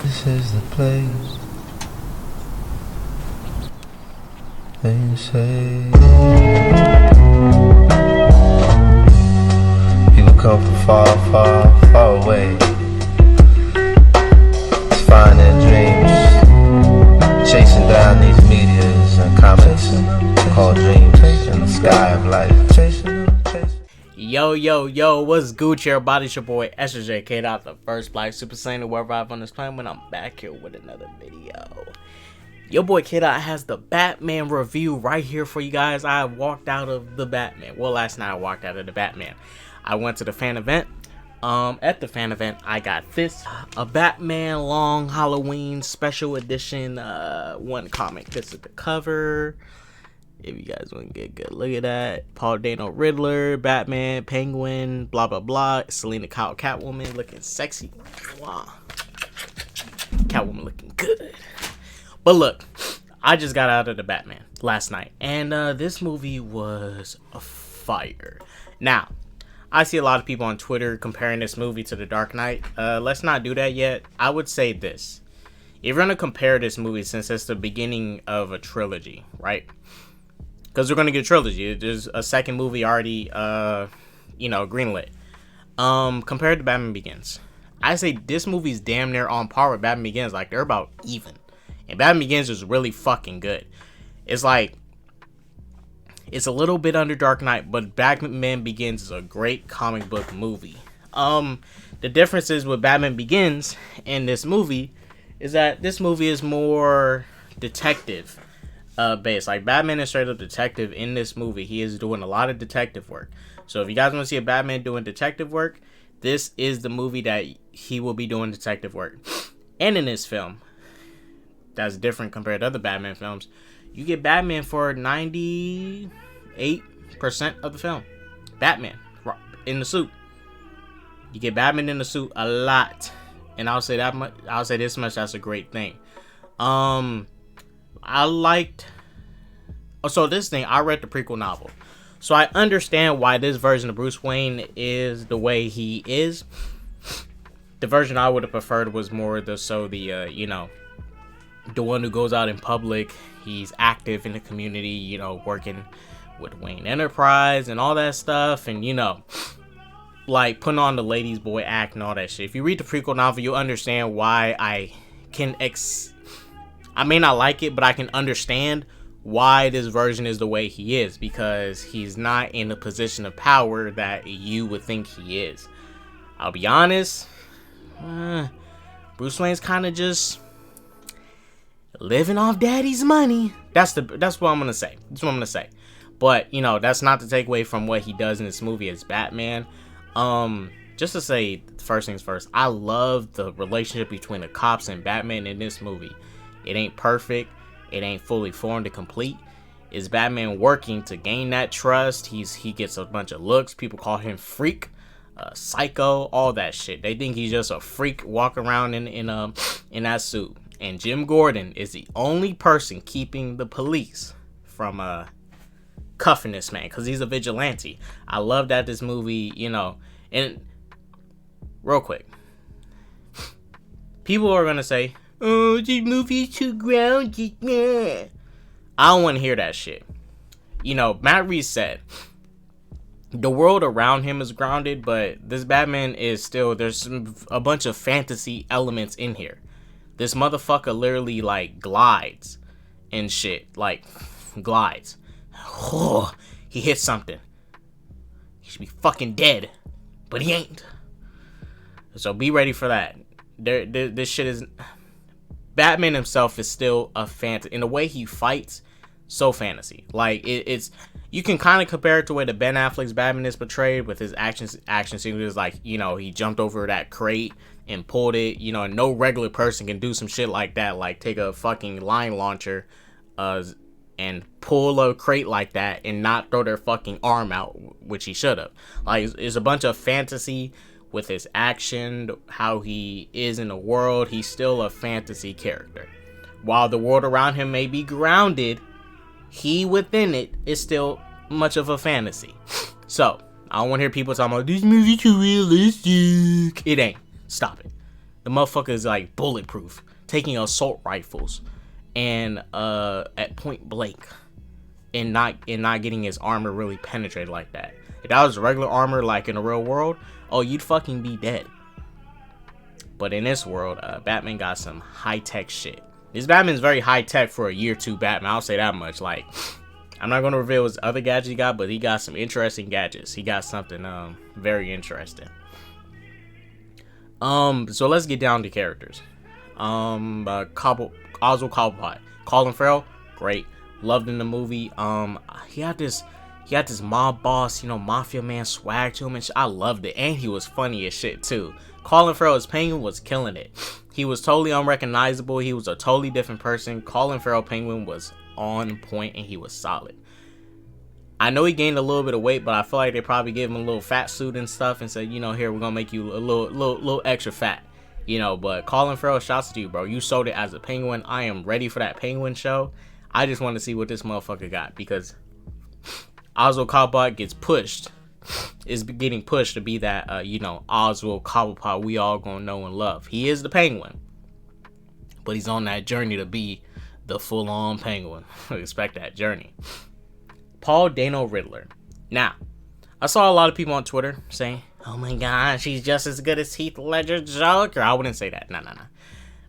This is the place they say people come from far, far, far away to find their dreams, chasing down these meteors and comets called dreams in the sky of life. Yo, what's Gucci, everybody? It's your boy ssjk-dots, the first black super saiyan to arrive on this planet, when I'm back here with another video. Your boy K-Dot has the Batman review right here for you guys. I walked out of the Batman. Well, last night I walked out of the Batman. I went to the fan event. At the fan event, I got this, a Batman Long Halloween special edition one comic. This is the cover. If you guys want to get a good look at that. Paul Dano Riddler, Batman, Penguin, blah blah blah. Selena Kyle Catwoman looking sexy. Wow. Catwoman looking good. But look, I just got out of the Batman last night, and this movie was a fire. Now, I see a lot of people on Twitter comparing this movie to The Dark Knight. Let's not do that yet. I would say this. If you're going to compare this movie, since it's the beginning of a trilogy, right? Because we're going to get a trilogy. There's a second movie already, greenlit. Compared to Batman Begins, I say this movie's damn near on par with Batman Begins. Like, they're about even. And Batman Begins is really fucking good. It's like, it's a little bit under Dark Knight, but Batman Begins is a great comic book movie. The difference is with Batman Begins and this movie is that this movie is more detective based. Like, Batman is straight up detective in this movie. He is doing a lot of detective work. So if you guys want to see a Batman doing detective work, this is the movie that he will be doing detective work. And in this film, that's different compared to other Batman films, you get Batman for 98% of the film. Batman in the suit. You get Batman in the suit a lot. And I'll say that much. I'll say this much. That's a great thing. I liked. So this thing, I read the prequel novel, so I understand why this version of Bruce Wayne is the way he is. The version I would have preferred was more the one who goes out in public. He's active in the community, working with Wayne Enterprise and all that stuff, and like putting on the ladies' boy act and all that shit. If you read the prequel novel, you'll understand why I may not like it, but I can understand why this version is the way he is, because he's not in a position of power that you would think he is. I'll be honest, Bruce Wayne's kind of just living off daddy's money. That's what I'm gonna say. That's what I'm gonna say. But that's not to take away from what he does in this movie as Batman. Just to say, first things first, I love the relationship between the cops and Batman in this movie. It ain't perfect. It ain't fully formed and complete. Is Batman working to gain that trust? He gets a bunch of looks. People call him freak, psycho, all that shit. They think he's just a freak walking around in that suit. And Jim Gordon is the only person keeping the police from cuffing this man, because he's a vigilante. I love that this movie, and real quick, people are gonna say, "Oh, this movie's too grounded." I don't want to hear that shit. Matt Reeves said the world around him is grounded, but this Batman is still, there's a bunch of fantasy elements in here. This motherfucker literally, like, glides and shit. Like, glides. Oh, he hit something. He should be fucking dead. But he ain't. So be ready for that. This shit is... Batman himself is still a fantasy. In the way he fights, so fantasy. Like, it's... You can kind of compare it to the way the Ben Affleck's Batman is portrayed with his action sequences. Like, he jumped over that crate and pulled it. And no regular person can do some shit like that. Like, take a fucking line launcher and pull a crate like that and not throw their fucking arm out, which he should have. Like, it's a bunch of fantasy with his action, how he is in the world. He's still a fantasy character. While the world around him may be grounded, he within it is still much of a fantasy. So, I don't want to hear people talking about, this movie too realistic. It ain't. Stop it. The motherfucker is like bulletproof, taking assault rifles and at point blank, and not getting his armor really penetrated like that. If that was regular armor like in the real world, oh, you'd fucking be dead. But in this world, Batman got some high-tech shit. This Batman's very high-tech for a year 2 Batman, I'll say that much. Like, I'm not going to reveal his other gadgets he got, but he got some interesting gadgets. He got something very interesting. So let's get down to characters. Oswald Cobblepot. Colin Farrell, great. Loved in the movie. He had this mob boss, mafia man swag to him, and I loved it. And he was funny as shit too. Colin Farrell as Penguin was killing it. He was totally unrecognizable. He was a totally different person. Colin Farrell Penguin was on point and he was solid. I know he gained a little bit of weight, but I feel like they probably gave him a little fat suit and stuff and said, here, we're gonna make you a little extra fat. But Colin Farrell, shouts to you, bro. You sold it as a Penguin. I am ready for that Penguin show. I just want to see what this motherfucker got, because Oswald Cobblepot is getting pushed to be that, Oswald Cobblepot we all gonna know and love. He is the Penguin, but he's on that journey to be the full-on Penguin. Expect that journey. Paul Dano Riddler. Now, I saw a lot of people on Twitter saying, oh my gosh, he's just as good as Heath Ledger Joker. I wouldn't say that. No.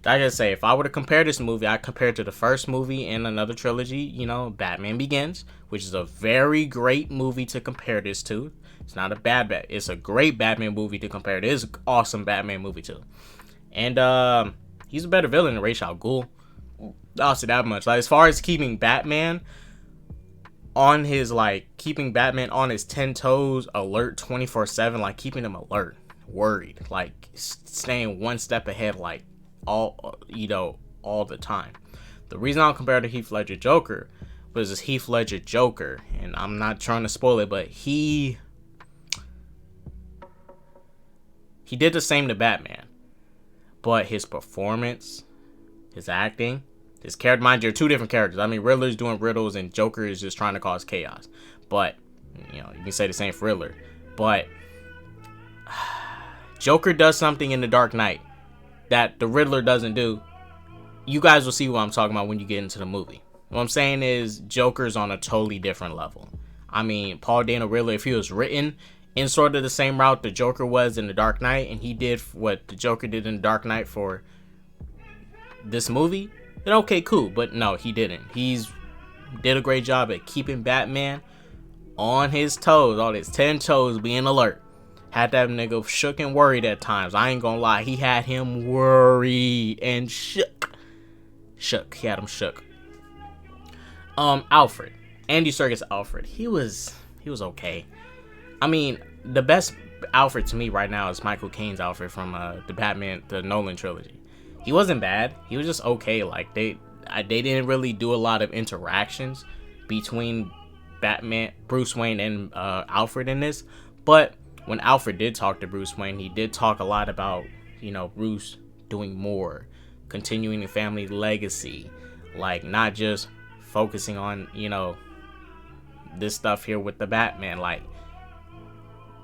I just say, if I were to compare this movie, I'd compare it to the first movie in another trilogy, Batman Begins, which is a very great movie to compare this to. It's not a bad bet. It's a great Batman movie to compare to this awesome Batman movie to. And he's a better villain than Ra's al Ghul. I'll say that much. Like, as far as keeping Batman on his 10 toes, alert 24/7, like keeping him alert, worried, like staying one step ahead, like all the time. The reason I'll compare to Heath Ledger Joker was this Heath Ledger Joker, and I'm not trying to spoil it, but he did the same to Batman, but his performance, his acting, his character, mind you, are two different characters. I mean, Riddler's doing riddles and Joker is just trying to cause chaos. But, you can say the same for Riddler. But Joker does something in The Dark Knight that the Riddler doesn't do. You guys will see what I'm talking about when you get into the movie. What I'm saying is Joker's on a totally different level. I mean, Paul Dano Riddler, if he was written in sort of the same route the Joker was in The Dark Knight, and he did what the Joker did in The Dark Knight for this movie, then okay, cool. But no, he didn't. He's did a great job at keeping Batman on his toes, all his 10 toes, being alert. Had that nigga shook and worried at times. I ain't gonna lie, he had him worried and shook. He had him shook. Alfred, Andy Serkis Alfred, he was okay. I mean, the best Alfred to me right now is Michael Caine's Alfred from the Nolan trilogy. He wasn't bad. He was just okay. Like they didn't really do a lot of interactions between Bruce Wayne and Alfred in this. But when Alfred did talk to Bruce Wayne, he did talk a lot about, Bruce doing more, continuing the family legacy, like not just focusing on, this stuff here with the Batman, like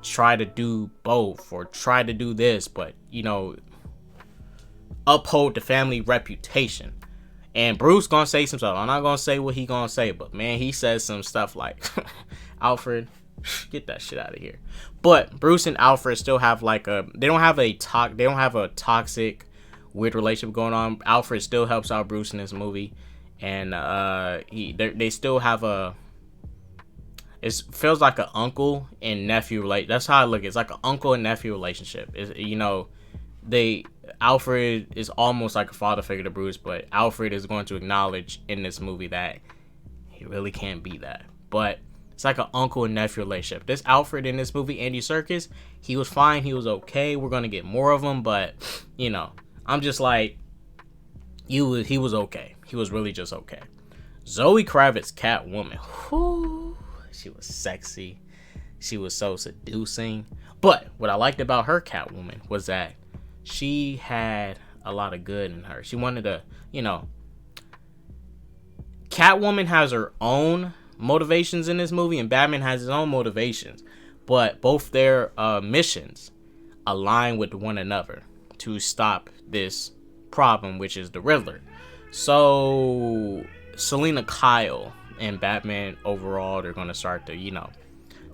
try to do both or try to do this, but uphold the family reputation. And Bruce gonna say some stuff. I'm not gonna say what he gonna say, but man, he says some stuff like Alfred, get that shit out of here. But Bruce and Alfred still have they don't have a toxic weird relationship going on. Alfred still helps out Bruce in this movie, and they still have it feels like an uncle and nephew that's how I look. It's like an uncle and nephew relationship. Alfred is almost like a father figure to Bruce, but Alfred is going to acknowledge in this movie that he really can't be that. But it's like an uncle and nephew relationship. This Alfred in this movie, Andy Serkis, he was fine. He was okay. We're going to get more of him, but, I'm just like, he was okay. He was really just okay. Zoe Kravitz, Catwoman. Whew, she was sexy. She was so seducing. But what I liked about her Catwoman was that she had a lot of good in her. She wanted to, Catwoman has her own motivations in this movie, and Batman has his own motivations. But both their missions align with one another to stop this problem, which is the Riddler. So Selena Kyle and Batman overall, they're gonna start to,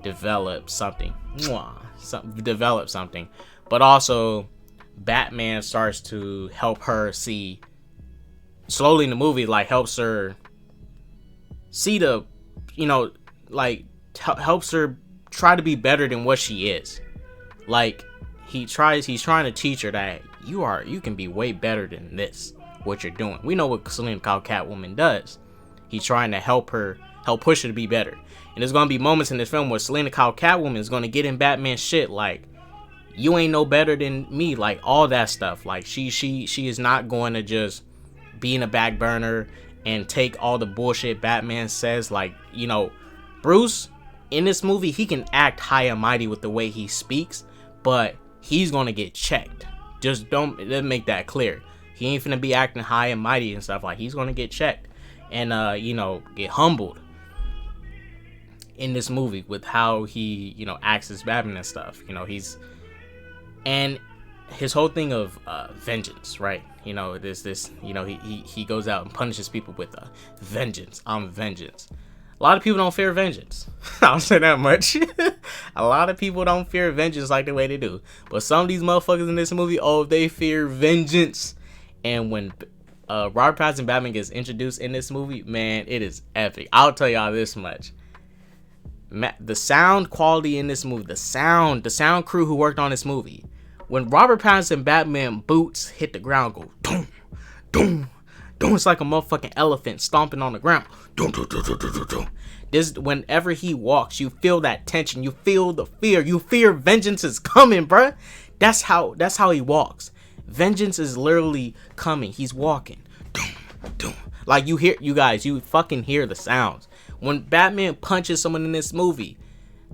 develop something. Develop something. But also Batman starts to help her see slowly in the movie, like helps her see the, helps her try to be better than what she is. Like he's trying to teach her that you can be way better than this, what you're doing. We know what Selena Kyle Catwoman does. He's trying to help push her to be better. And there's gonna be moments in this film where Selena Kyle Catwoman is gonna get in Batman's shit, like, you ain't no better than me, like all that stuff. Like she is not going to just be in a back burner and take all the bullshit Batman says. Like, Bruce in this movie, he can act high and mighty with the way he speaks, but he's gonna get checked. Just don't make that clear. He ain't finna be acting high and mighty and stuff. Like, he's gonna get checked and get humbled in this movie with how he acts as Batman and stuff. And his whole thing of vengeance, right? He goes out and punishes people with vengeance. I'm vengeance. A lot of people don't fear vengeance. I'll say that much. A lot of people don't fear vengeance like the way they do. But some of these motherfuckers in this movie, they fear vengeance. And when Robert Pattinson Batman gets introduced in this movie, man, it is epic. I'll tell y'all this much. The sound quality in this movie, the sound crew who worked on this movie, when Robert Pattinson Batman boots hit the ground, go doom, doom, doom. It's like a motherfucking elephant stomping on the ground. Doom, doom, doom, doom, doom, doom. This, whenever he walks, you feel that tension. You feel the fear. You fear vengeance is coming, bruh. That's how he walks. Vengeance is literally coming. He's walking. Doom, doom. Like, you fucking hear the sounds. When Batman punches someone in this movie,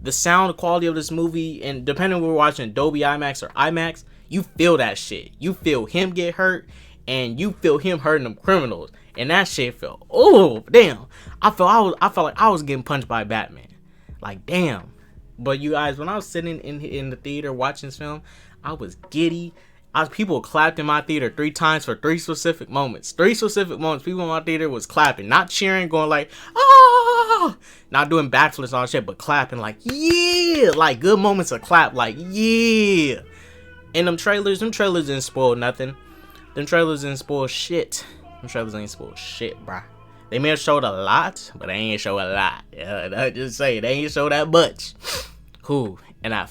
the sound quality of this movie, and depending on if we're watching Dolby IMAX or IMAX, you feel that shit. You feel him get hurt, and you feel him hurting them criminals. And that shit felt, oh, damn. I felt like I was getting punched by Batman. Like, damn. But you guys, when I was sitting in the theater watching this film, I was giddy. People clapped in my theater 3 times for 3 specific moments. 3 specific moments. People in my theater was clapping, not cheering, going like, ah, not doing backflips and all that shit, but clapping like, yeah, like good moments of clap, like, yeah. And them trailers didn't spoil nothing. Them trailers didn't spoil shit. Them trailers ain't spoil shit, bruh. They may have showed a lot, but they ain't show a lot. Yeah, I just say they ain't show that much. Cool. And that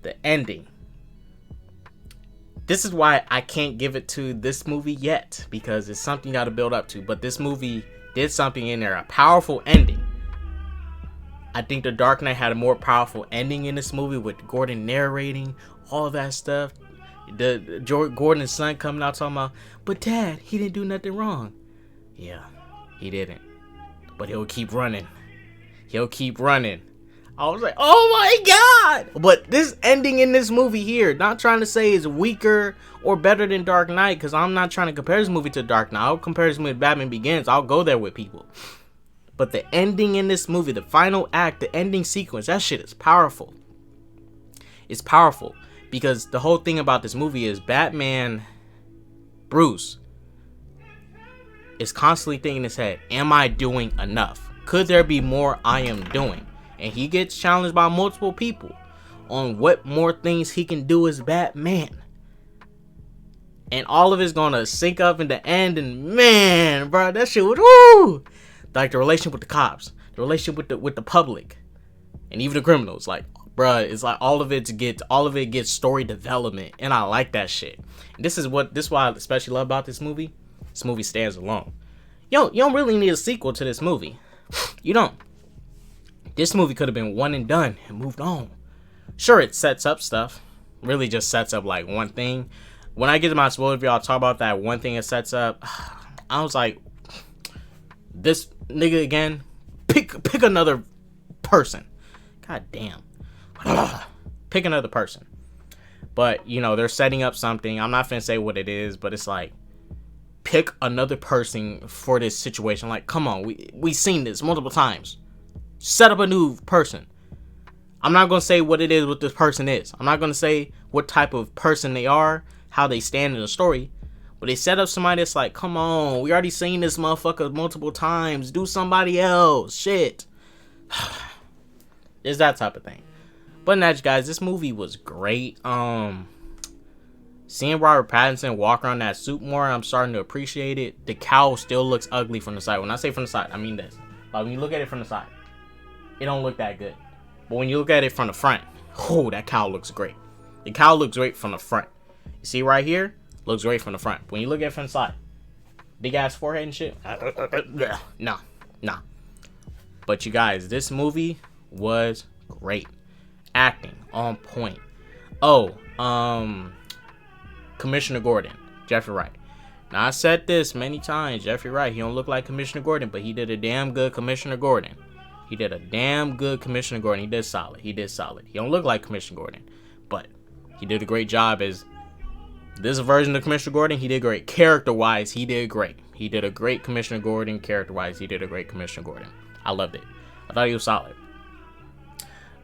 the ending. This is why I can't give it to this movie yet, because it's something you gotta build up to. But this movie did something in there, a powerful ending. I think The Dark Knight had a more powerful ending in this movie with Gordon narrating all of that stuff. Gordon's son coming out talking about, but Dad, he didn't do nothing wrong. Yeah, he didn't. But he'll keep running. He'll keep running. I was like, oh my god! But this ending in this movie here, not trying to say is weaker or better than Dark Knight, because I'm not trying to compare this movie to Dark Knight. I'll compare this movie to Batman Begins. I'll go there with people. But the ending in this movie, the final act, the ending sequence, that shit is powerful. It's powerful. Because the whole thing about this movie is Batman, Bruce, is constantly thinking in his head, am I doing enough? Could there be more I am doing? And he gets challenged by multiple people on what more things he can do as Batman. And all of it's gonna sync up in the end, and man, bro, that shit was woo! Like the relationship with the cops, the relationship with the public, and even the criminals. Like, bruh, it's like all of it gets story development, and I like that shit. And this is why I especially love about this movie. This movie stands alone. You don't really need a sequel to this movie. You don't. This movie could have been one and done and moved on. Sure, it sets up stuff. Really just sets up like one thing. When I get to my spoiler review, I'll talk about that one thing it sets up. I was like, this nigga again. Pick another person. God damn. Pick another person. But, they're setting up something. I'm not finna say what it is, but it's like, pick another person for this situation. Like, come on, we seen this multiple times. Set up a new person. I'm not gonna say what it is, what this person is. I'm not gonna say what type of person they are, how they stand in the story. But they set up somebody that's like, come on, we already seen this motherfucker multiple times. Do somebody else. Shit. It's that type of thing. But next, guys, this movie was great. Seeing Robert Pattinson walk around that suit more, I'm starting to appreciate it. The cowl still looks ugly from the side. When I say from the side, I mean this. Like, when you look at it from the side, it don't look that good. But when you look at it from the front, oh, that cowl looks great. The cowl looks great from the front. You see right here? Looks great from the front. When you look at it from the side, big ass forehead and shit. Nah. But you guys, this movie was great. Acting on point. Oh, Commissioner Gordon, Jeffrey Wright. Now, I said this many times. Jeffrey Wright, he don't look like Commissioner Gordon, but he did a damn good Commissioner Gordon. He did solid. He don't look like Commissioner Gordon, but he did a great job as this version of Commissioner Gordon. He did great. Character-wise, he did great. He did a great Commissioner Gordon. Character-wise, he did a great Commissioner Gordon. I loved it. I thought he was solid.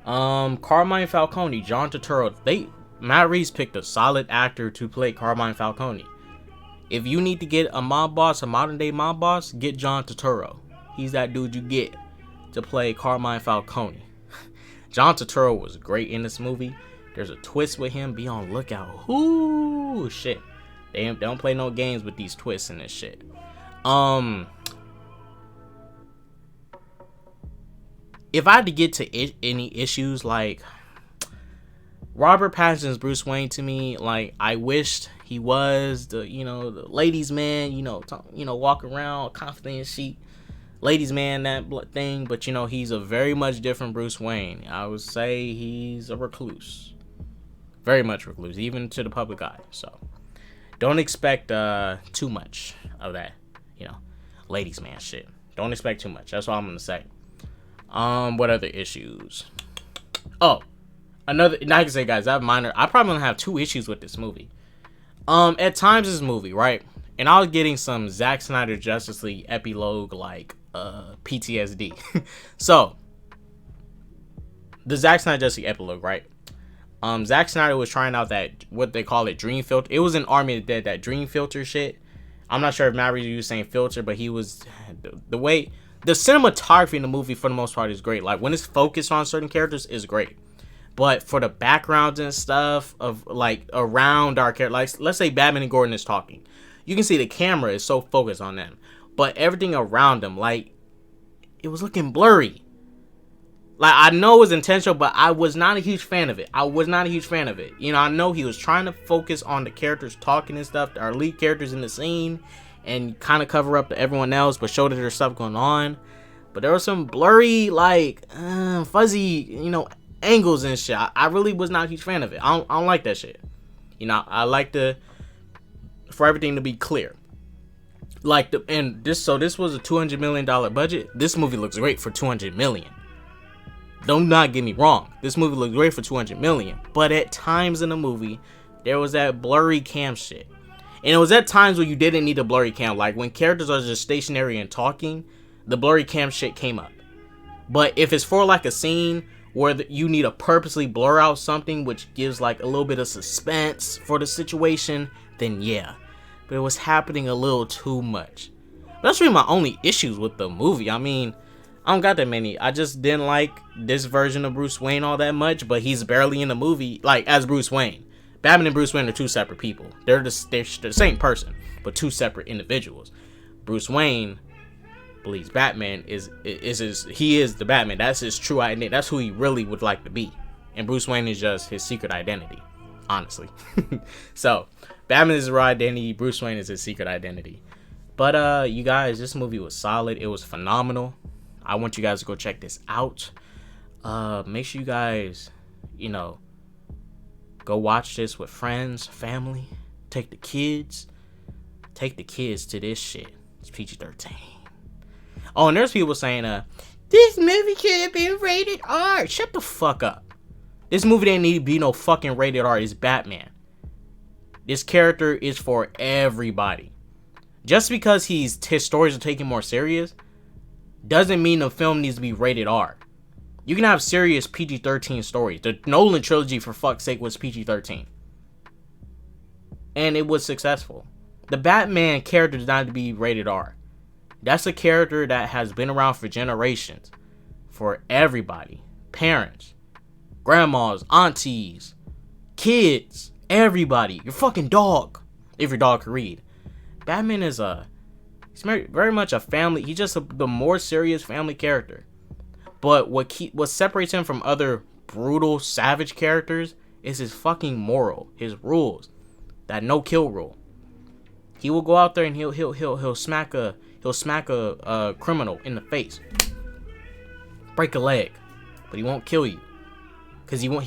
Carmine Falcone, John Turturro. Matt Reeves picked a solid actor to play Carmine Falcone. If you need to get a mob boss, a modern day mob boss, get John Turturro. He's that dude you get to play Carmine Falcone. John Turturro was great in this movie. There's a twist with him. Be on lookout. Ooh, shit. They don't play no games with these twists and this shit. If I had to get to any issues, like Robert Pattinson's Bruce Wayne, to me, like, I wished he was the ladies' man, walk around confident and chic, ladies' man, that thing. But he's a very much different Bruce Wayne. I would say he's a recluse, very much recluse, even to the public eye. So don't expect too much of that, ladies' man shit. Don't expect too much. That's all I'm gonna say. What other issues? Oh, another. Now I can say, guys, I probably gonna have 2 issues with this movie. At times this movie, right? And I was getting some Zack Snyder Justice League epilogue like PTSD. So the Zack Snyder Justice League epilogue, right? Zack Snyder was trying out that, what they call it, dream filter. It was an Army of the Dead, that dream filter shit. I'm not sure if Matt Reeves was saying filter, but he was the way. The cinematography in the movie, for the most part, is great. Like, when it's focused on certain characters, is great. But for the backgrounds and stuff of, like, around our characters, like, let's say Batman and Gordon is talking. You can see the camera is so focused on them. But everything around them, like, it was looking blurry. Like, I know it was intentional, but I was not a huge fan of it. I know he was trying to focus on the characters talking and stuff, our lead characters in the scene, and kind of cover up to everyone else, but show that there's stuff going on. But there was some blurry, like, fuzzy, angles and shit. I really was not a huge fan of it. I don't like that shit. I like for everything to be clear. Like, this was a $200 million budget. This movie looks great for $200 million. Don't not get me wrong. This movie looks great for $200 million. But at times in the movie, there was that blurry cam shit. And it was at times where you didn't need a blurry cam. Like, when characters are just stationary and talking, the blurry cam shit came up. But if it's for, like, a scene where you need to purposely blur out something which gives, like, a little bit of suspense for the situation, then yeah. But it was happening a little too much. But that's really my only issues with the movie. I mean, I don't got that many. I just didn't like this version of Bruce Wayne all that much, but he's barely in the movie, like, as Bruce Wayne. Batman and Bruce Wayne are 2 separate people. They're the same person, but 2 separate individuals. Bruce Wayne believes Batman is the Batman. That's his true identity. That's who he really would like to be. And Bruce Wayne is just his secret identity, honestly. So, Batman is his raw identity. Bruce Wayne is his secret identity. But you guys, this movie was solid. It was phenomenal. I want you guys to go check this out. Make sure you guys, go watch this with friends, family. Take the kids to this shit. It's PG-13. Oh, and there's people saying, this movie could have been rated R. Shut the fuck up. This movie didn't need to be no fucking rated R. It's Batman. This character is for everybody. Just because his stories are taken more serious doesn't mean the film needs to be rated R. You can have serious PG-13 stories. The Nolan trilogy, for fuck's sake, was PG-13. And it was successful. The Batman character does not need to be rated R. That's a character that has been around for generations. For everybody. Parents. Grandmas. Aunties. Kids. Everybody. Your fucking dog. If your dog can read. Batman is he's very much a family. He's just the more serious family character. But what separates him from other brutal, savage characters is his fucking moral, his rules, that no kill rule. He will go out there and he'll smack a criminal in the face, break a leg, but he won't kill you, cause he won't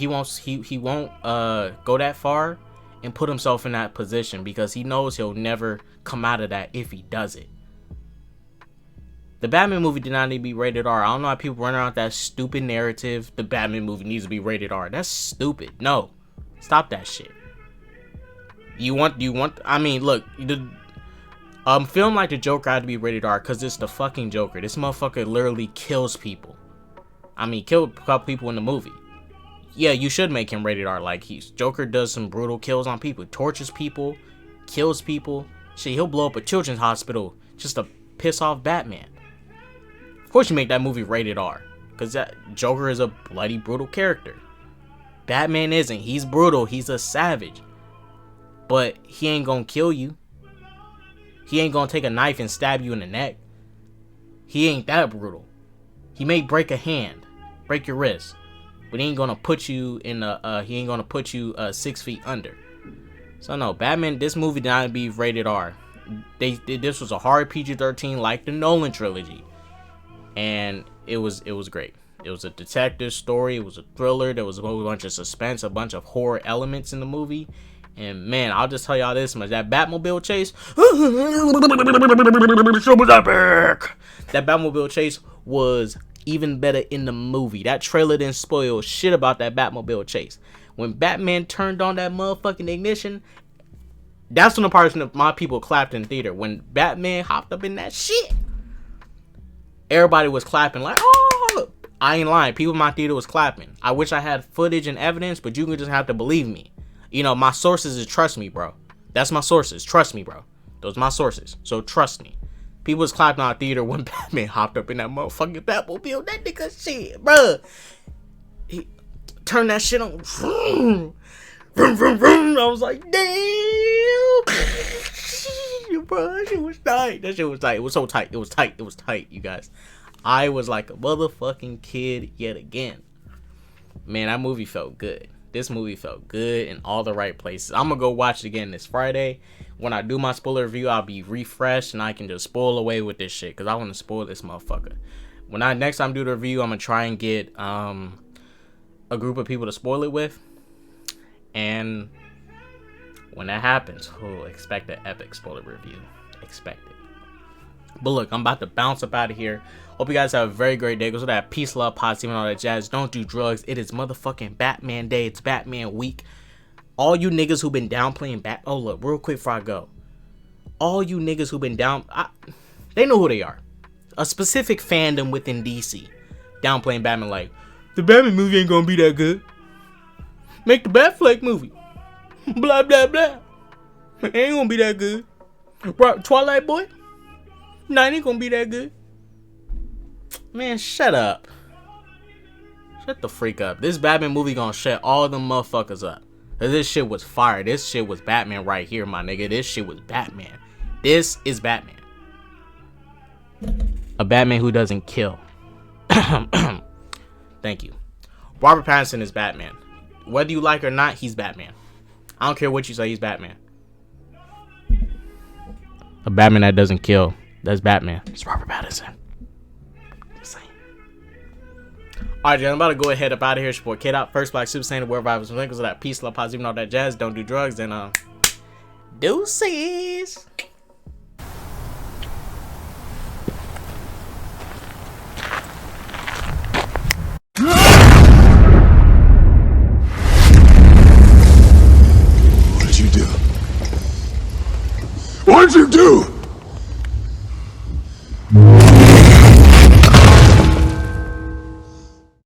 go that far and put himself in that position, because he knows he'll never come out of that if he does it. The Batman movie did not need to be rated R. I don't know why people run around with that stupid narrative. The Batman movie needs to be rated R. That's stupid. No. Stop that shit. I mean, look, the film like the Joker had to be rated R because it's the fucking Joker. This motherfucker literally kills people. I mean, killed a couple people in the movie. Yeah, you should make him rated R. Like, Joker does some brutal kills on people, tortures people, kills people. Shit, he'll blow up a children's hospital just to piss off Batman. Of course you make that movie rated R, because that Joker is a bloody, brutal character. Batman isn't. He's brutal. He's a savage. But he ain't gonna kill you. He ain't gonna take a knife and stab you in the neck. He ain't that brutal. He may break a hand, break your wrist, but he ain't gonna put you in he ain't gonna put you 6 feet under. So no, Batman, this movie did not be rated R. This was a hard PG-13 like the Nolan trilogy. And it was great. It was a detective story. It was a thriller. There was a whole bunch of suspense, a bunch of horror elements in the movie. And man, I'll just tell y'all this much: that Batmobile chase, that Batmobile chase was even better in the movie. That trailer didn't spoil shit about that Batmobile chase. When Batman turned on that motherfucking ignition, that's when the parts of my people clapped in theater. When Batman hopped up in that shit, everybody was clapping like, oh! I ain't lying. People in my theater was clapping. I wish I had footage and evidence, but you can just have to believe me. You know, my sources is trust me, bro. That's my sources. Trust me, bro. Those are my sources. So trust me. People was clapping out theater when Batman hopped up in that motherfucking Batmobile. That nigga shit, bro. He turned that shit on. Vroom, vroom, vroom, vroom. I was like, damn. Bro, that shit was tight. That shit was tight. It was so tight. It was tight. It was tight, you guys. I was like a motherfucking kid yet again. Man, that movie felt good. This movie felt good in all the right places. I'm gonna go watch it again this Friday. When I do my spoiler review, I'll be refreshed and I can just spoil away with this shit, because I want to spoil this motherfucker. When I next time do the review, I'm gonna try and get a group of people to spoil it with. And when that happens, expect an epic spoiler review. Expect it. But look, I'm about to bounce up out of here. Hope you guys have a very great day. Go to that peace, love, positive, and all that jazz. Don't do drugs. It is motherfucking Batman Day. It's Batman week. All you niggas who been downplaying oh, look, real quick before I go. All you niggas who been they know who they are. A specific fandom within DC. Downplaying Batman like, the Batman movie ain't gonna be that good. Make the Batfleck movie. Blah, blah, blah. It ain't gonna be that good. Twilight Boy? Nah, it ain't gonna be that good. Man, shut up. Shut the freak up. This Batman movie gonna shut all them motherfuckers up. This shit was fire. This shit was Batman right here, my nigga. This shit was Batman. This is Batman. A Batman who doesn't kill. Thank you. Robert Pattinson is Batman. Whether you like or not, he's Batman. I don't care what you say, he's Batman. A Batman that doesn't kill. That's Batman. It's Robert Pattinson. Just saying. Alright, I'm about to go ahead up out of here. It's your boy K-Dot, First Black Super Saiyan, wherever I was from. So that peace, love, positive, and all that jazz. Don't do drugs. And deuces. What did you do?